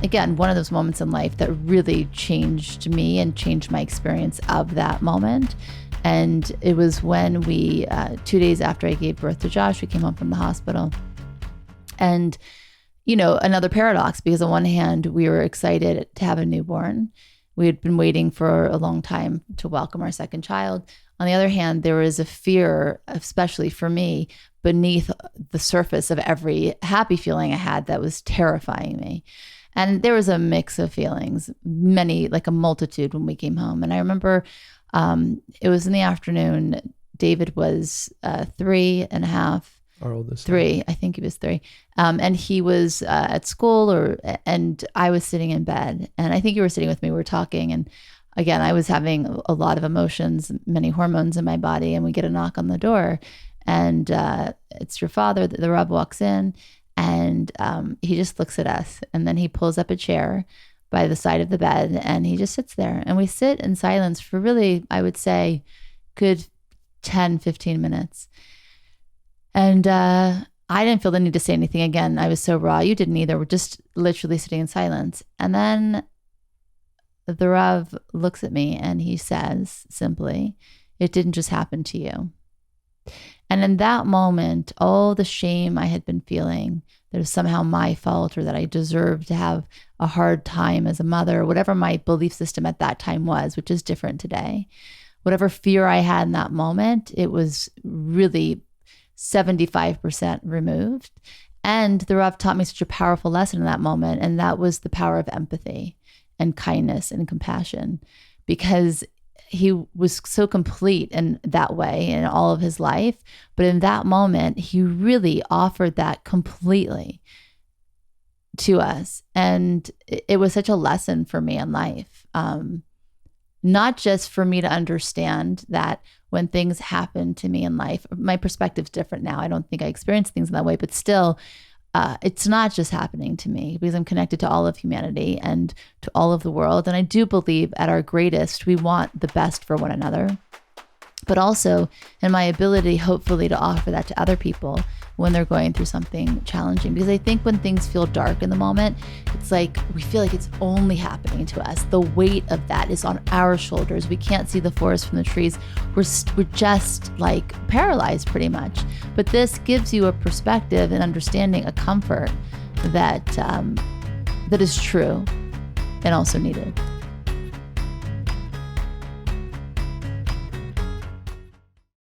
again, one of those moments in life that really changed me and changed my experience of that moment. And it was when we, 2 days after I gave birth to Josh, we came home from the hospital. And, another paradox, because on one hand, we were excited to have a newborn. We had been waiting for a long time to welcome our second child. On the other hand, there was a fear, especially for me, beneath the surface of every happy feeling I had that was terrifying me. And there was a mix of feelings, many, like a multitude when we came home. And I remember it was in the afternoon. David was 3.5. Our oldest. 3, I think he was 3. And he was at school and I was sitting in bed. And I think you were sitting with me, we were talking. And again, I was having a lot of emotions, many hormones in my body. And we get a knock on the door. And it's your father. The Rav walks in and he just looks at us. And then he pulls up a chair by the side of the bed and he just sits there. And we sit in silence for really, I would say, good 10, 15 minutes. And I didn't feel the need to say anything again. I was so raw. You didn't either. We're just literally sitting in silence. And then the Rav looks at me and he says simply, "It didn't just happen to you." And in that moment, all the shame I had been feeling that it was somehow my fault or that I deserved to have a hard time as a mother, whatever my belief system at that time was, which is different today, whatever fear I had in that moment, it was really 75% removed. And the Rav taught me such a powerful lesson in that moment. And that was the power of empathy and kindness and compassion, because he was so complete in that way in all of his life. But in that moment, he really offered that completely to us. And it was such a lesson for me in life. Not just for me to understand that when things happen to me in life, my perspective's different now. I don't think I experience things in that way, but still, it's not just happening to me because I'm connected to all of humanity and to all of the world. And I do believe at our greatest, we want the best for one another, but also in my ability, hopefully, to offer that to other people when they're going through something challenging. Because I think when things feel dark in the moment, it's like we feel like it's only happening to us. The weight of that is on our shoulders. We can't see the forest from the trees. We're just like paralyzed pretty much. But this gives you a perspective and understanding, a comfort that that is true and also needed.